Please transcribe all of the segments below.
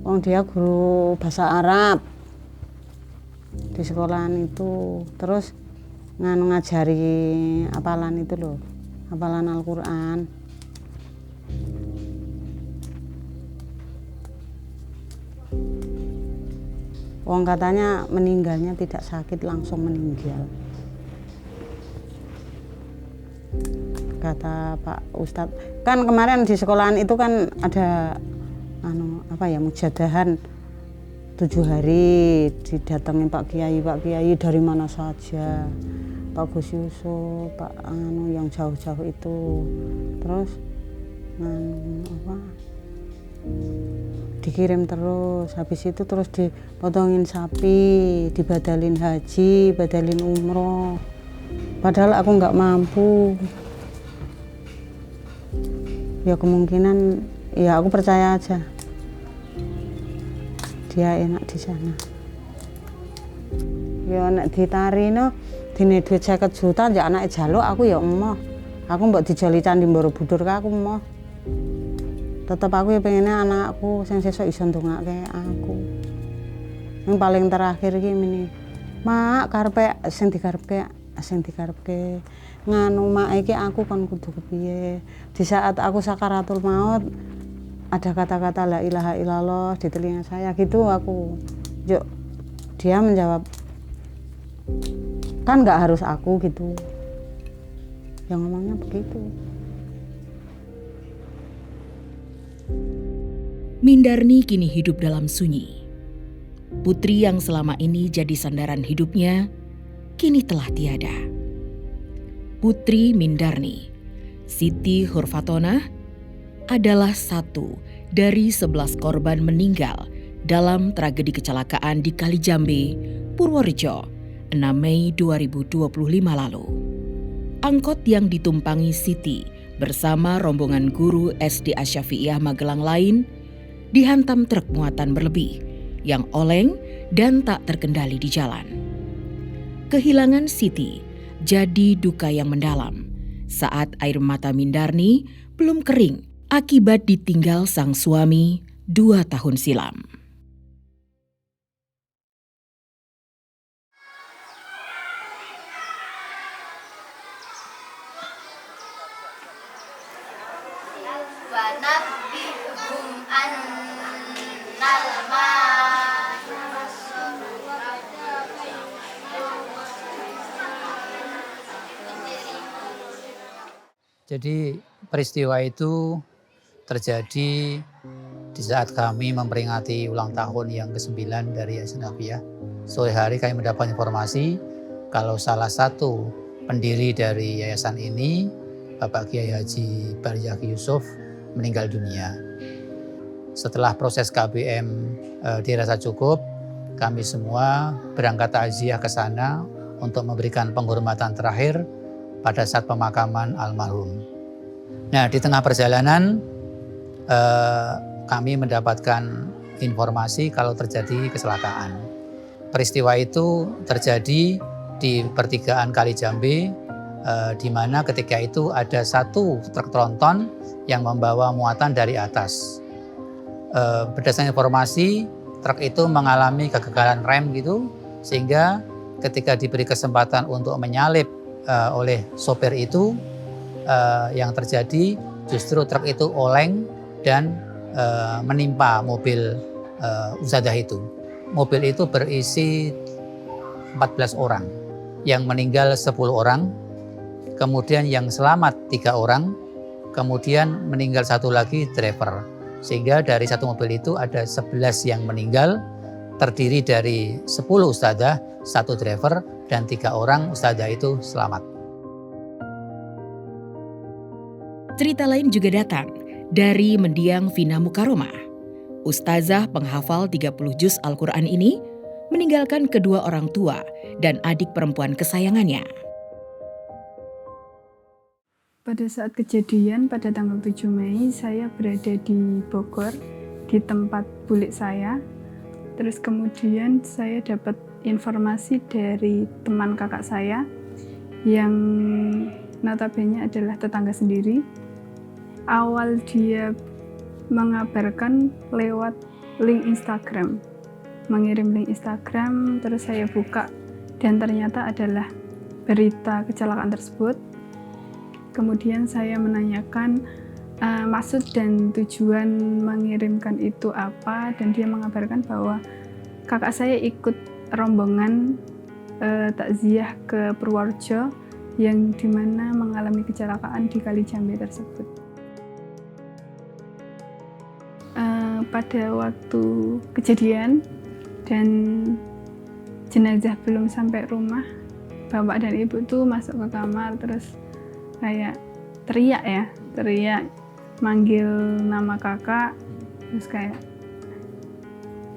Wong dia guru bahasa Arab di sekolahan itu, terus ngajari hafalan itu loh, hafalan Al-Quran. Wong katanya meninggalnya tidak sakit, langsung meninggal. Kata Pak Ustadz, kan kemarin di sekolahan itu kan ada mujadahan 7 hari, didatengin Pak Kiai dari mana saja, Pak Gus Yusuf, Pak yang jauh-jauh itu, terus dikirim terus, habis itu terus dipotongin sapi, dibadalin haji, badalin umroh, padahal aku nggak mampu. Ya kemungkinan, ya aku percaya aja dia enak di sana. Ya nek ditarino dine duit 50 juta ya anake jaluk, aku ya emoh. Aku mbok dijoli Candi Borobudur ka aku emoh. Tetep aku ya pengennya anakku sing sesuk iso ndongake aku. Yang paling terakhir iki mini, Mak karepe sing dikarepke nganu mak iki aku kon kudu kepiye. Di saat aku sakaratul maut ada kata-kata la ilaha illallah di telinga saya gitu, aku dia menjawab kan nggak harus aku gitu, yang ngomongnya begitu. Mindarni kini hidup dalam sunyi. Putri yang selama ini jadi sandaran hidupnya kini telah tiada. Putri Mindarni, Siti Hurfatona, adalah satu dari 11 korban meninggal dalam tragedi kecelakaan di Kalijambe, Purworejo, 6 Mei 2025 lalu. Angkot yang ditumpangi Siti bersama rombongan guru SD Asyafi'iyah Magelang lain dihantam truk muatan berlebih yang oleng dan tak terkendali di jalan. Kehilangan Siti jadi duka yang mendalam saat air mata Mindarni belum kering akibat ditinggal sang suami 2 tahun silam. Jadi peristiwa itu terjadi di saat kami memperingati ulang tahun yang ke-9 dari Yayasan Hafiyah. Sore hari kami mendapat informasi kalau salah satu pendiri dari yayasan ini, Bapak Kiai Haji Baryaki Yusuf, meninggal dunia. Setelah proses KBM dirasa cukup, kami semua berangkat takziah ke sana untuk memberikan penghormatan terakhir pada saat pemakaman almarhum. Nah, di tengah perjalanan kami mendapatkan informasi kalau terjadi kecelakaan. Peristiwa itu terjadi di pertigaan Kalijambe, di mana ketika itu ada satu truk tronton yang membawa muatan dari atas. Berdasarkan informasi, truk itu mengalami kegagalan rem gitu, sehingga ketika diberi kesempatan untuk menyalip oleh sopir itu, yang terjadi justru truk itu oleng dan menimpa mobil Usadah itu. Mobil itu berisi 14 orang, yang meninggal 10 orang, kemudian yang selamat 3 orang, kemudian meninggal 1 lagi driver. Sehingga dari satu mobil itu ada 11 yang meninggal, terdiri dari 10 ustadzah, 1 driver, dan 3 orang ustadzah itu selamat. Cerita lain juga datang dari mendiang Vina Mukaromah. Ustazah penghafal 30 juz Al-Quran ini meninggalkan kedua orang tua dan adik perempuan kesayangannya. Pada saat kejadian pada tanggal 7 Mei, saya berada di Bogor, di tempat bulik saya. Terus kemudian saya dapat informasi dari teman kakak saya yang notabene adalah tetangga sendiri. Awal dia mengabarkan lewat link Instagram, mengirim link Instagram, terus saya buka dan ternyata adalah berita kecelakaan tersebut. Kemudian saya menanyakan maksud dan tujuan mengirimkan itu apa, dan dia mengabarkan bahwa kakak saya ikut rombongan takziah ke Purworejo yang dimana mengalami kecelakaan di Kali Jambe tersebut. Pada waktu kejadian dan jenazah belum sampai rumah, bapak dan ibu tuh masuk ke kamar terus kayak teriak manggil nama kakak, terus kayak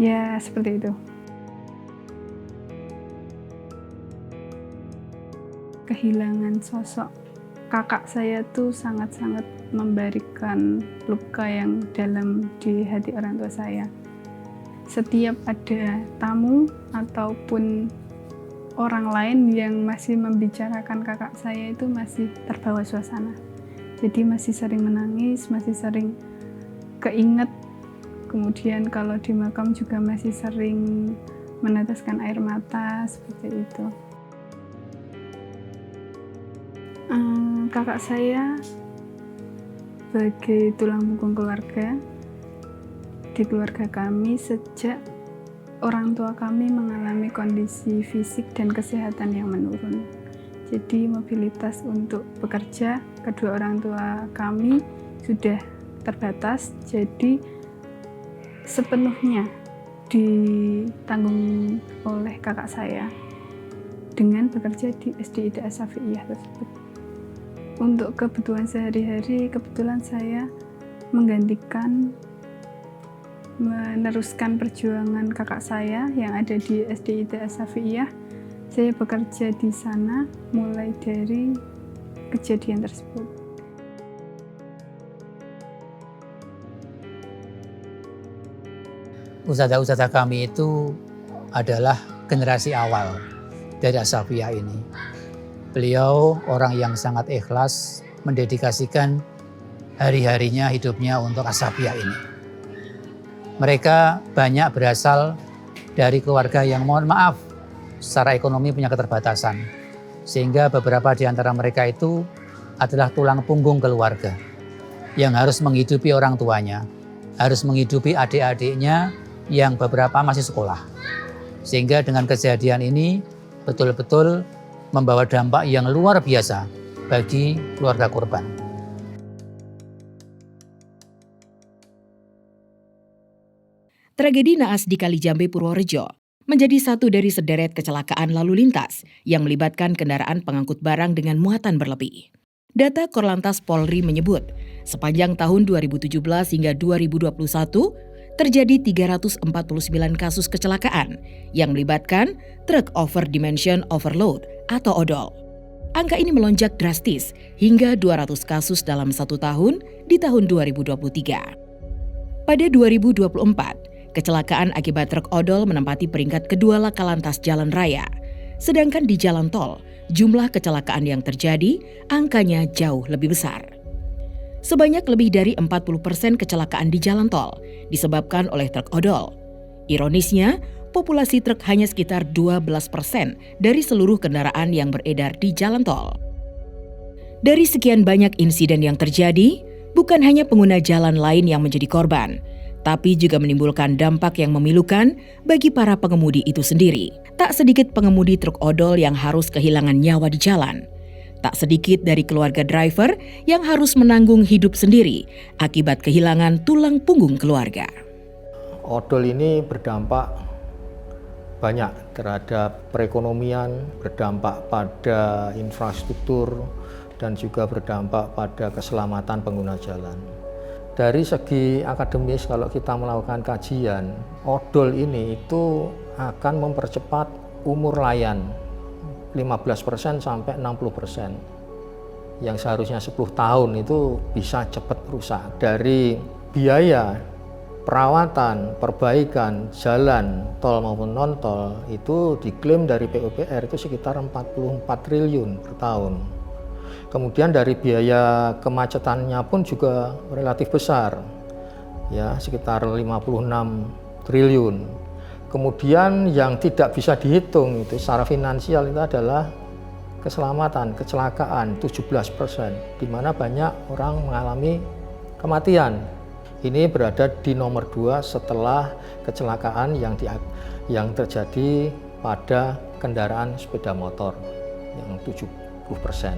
ya seperti itu. Kehilangan sosok kakak saya tuh sangat-sangat memberikan luka yang dalam di hati orang tua saya. Setiap ada tamu ataupun orang lain yang masih membicarakan kakak saya itu masih terbawa suasana. Jadi masih sering menangis, masih sering keinget. Kemudian kalau di makam juga masih sering meneteskan air mata seperti itu. Kakak saya sebagai tulang punggung keluarga, di keluarga kami sejak orang tua kami mengalami kondisi fisik dan kesehatan yang menurun. Jadi mobilitas untuk bekerja kedua orang tua kami sudah terbatas, jadi sepenuhnya ditanggung oleh kakak saya dengan bekerja di SDIT As-Syafi'iyah tersebut. Untuk kebutuhan sehari-hari, kebetulan saya meneruskan perjuangan kakak saya yang ada di SDIT As-Syafi'iyah. Saya bekerja di sana mulai dari kejadian tersebut. Ustadzah-ustadzah kami itu adalah generasi awal dari As-Syafi'iyah ini. Beliau orang yang sangat ikhlas mendedikasikan hari-harinya hidupnya untuk As-Syafi'iyah ini. Mereka banyak berasal dari keluarga yang mohon maaf secara ekonomi punya keterbatasan. Sehingga beberapa di antara mereka itu adalah tulang punggung keluarga yang harus menghidupi orang tuanya, harus menghidupi adik-adiknya yang beberapa masih sekolah. Sehingga dengan kejadian ini betul-betul membawa dampak yang luar biasa bagi keluarga korban. Tragedi naas di Kali Jambe Purworejo menjadi satu dari sederet kecelakaan lalu lintas yang melibatkan kendaraan pengangkut barang dengan muatan berlebih. Data Korlantas Polri menyebut, sepanjang tahun 2017 hingga 2021, terjadi 349 kasus kecelakaan yang melibatkan truk over dimension overload atau odol. Angka ini melonjak drastis hingga 200 kasus dalam satu tahun di tahun 2023. Pada 2024, kecelakaan akibat truk odol menempati peringkat kedua laka lantas jalan raya. Sedangkan di jalan tol, jumlah kecelakaan yang terjadi angkanya jauh lebih besar. Sebanyak lebih dari 40% kecelakaan di jalan tol disebabkan oleh truk odol. Ironisnya, populasi truk hanya sekitar 12% dari seluruh kendaraan yang beredar di jalan tol. Dari sekian banyak insiden yang terjadi, bukan hanya pengguna jalan lain yang menjadi korban, tapi juga menimbulkan dampak yang memilukan bagi para pengemudi itu sendiri. Tak sedikit pengemudi truk odol yang harus kehilangan nyawa di jalan. Tak sedikit dari keluarga driver yang harus menanggung hidup sendiri akibat kehilangan tulang punggung keluarga. Odol ini berdampak banyak terhadap perekonomian, berdampak pada infrastruktur, dan juga berdampak pada keselamatan pengguna jalan. Dari segi akademis, kalau kita melakukan kajian, odol ini itu akan mempercepat umur layan 15% sampai 60%. Yang seharusnya 10 tahun itu bisa cepat rusak. Dari biaya perawatan, perbaikan jalan tol maupun non tol itu diklaim dari PUPR itu sekitar 44 triliun per tahun. Kemudian dari biaya kemacetannya pun juga relatif besar, ya sekitar 56 triliun. Kemudian yang tidak bisa dihitung itu secara finansial itu adalah keselamatan, kecelakaan 17%, di mana banyak orang mengalami kematian. Ini berada di nomor 2 setelah kecelakaan yang terjadi pada kendaraan sepeda motor yang 70%.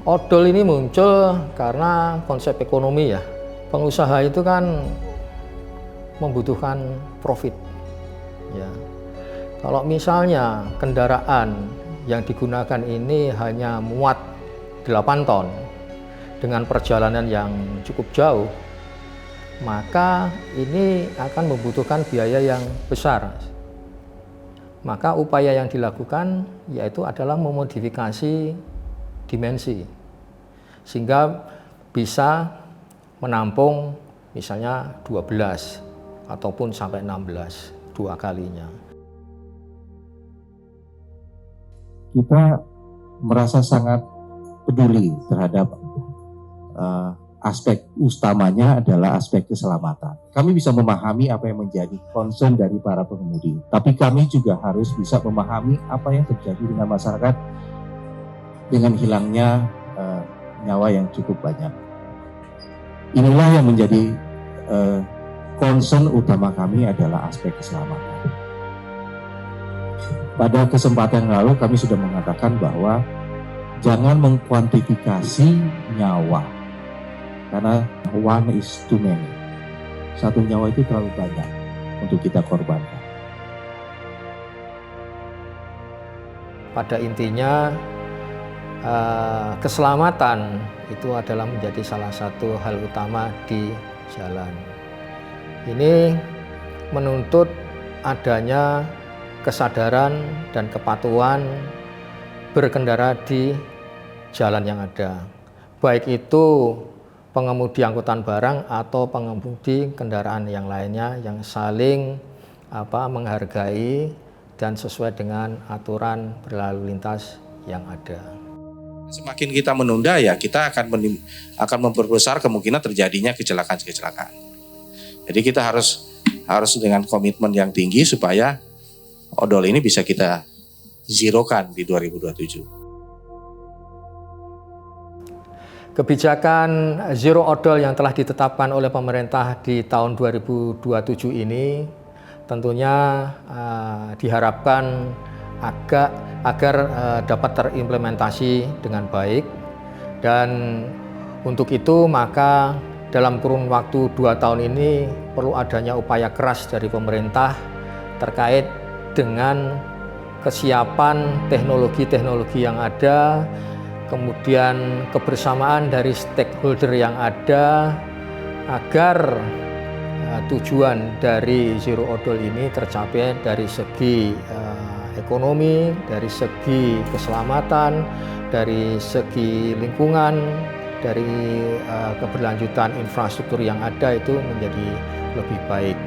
Odol ini muncul karena konsep ekonomi ya. Pengusaha itu kan membutuhkan profit. Ya. Kalau misalnya kendaraan yang digunakan ini hanya muat 8 ton dengan perjalanan yang cukup jauh, maka ini akan membutuhkan biaya yang besar. Maka upaya yang dilakukan yaitu adalah memodifikasi dimensi sehingga bisa menampung misalnya 12 ataupun sampai 16 2 kalinya. Kita merasa sangat peduli terhadap aspek utamanya adalah aspek keselamatan. Kami bisa memahami apa yang menjadi concern dari para pengemudi, tapi kami juga harus bisa memahami apa yang terjadi dengan masyarakat dengan hilangnya nyawa yang cukup banyak. Inilah yang menjadi concern utama kami adalah aspek keselamatan. Pada kesempatan yang lalu kami sudah mengatakan bahwa jangan mengkuantifikasi nyawa, karena one is too many. Satu nyawa itu terlalu banyak untuk kita korbankan. Pada intinya keselamatan itu adalah menjadi salah satu hal utama di jalan. Ini menuntut adanya kesadaran dan kepatuhan berkendara di jalan yang ada, baik itu pengemudi angkutan barang atau pengemudi kendaraan yang lainnya yang saling menghargai dan sesuai dengan aturan berlalu lintas yang ada. Semakin kita menunda ya kita akan memperbesar kemungkinan terjadinya kecelakaan. Jadi kita harus dengan komitmen yang tinggi supaya odol ini bisa kita zerokan di 2027. Kebijakan zero odol yang telah ditetapkan oleh pemerintah di tahun 2027 ini tentunya diharapkan agar dapat terimplementasi dengan baik, dan untuk itu maka dalam kurun waktu 2 tahun ini perlu adanya upaya keras dari pemerintah terkait dengan kesiapan teknologi-teknologi yang ada, kemudian kebersamaan dari stakeholder yang ada agar tujuan dari zero odol ini tercapai dari segi ekonomi, dari segi keselamatan, dari segi lingkungan, dari keberlanjutan infrastruktur yang ada itu menjadi lebih baik.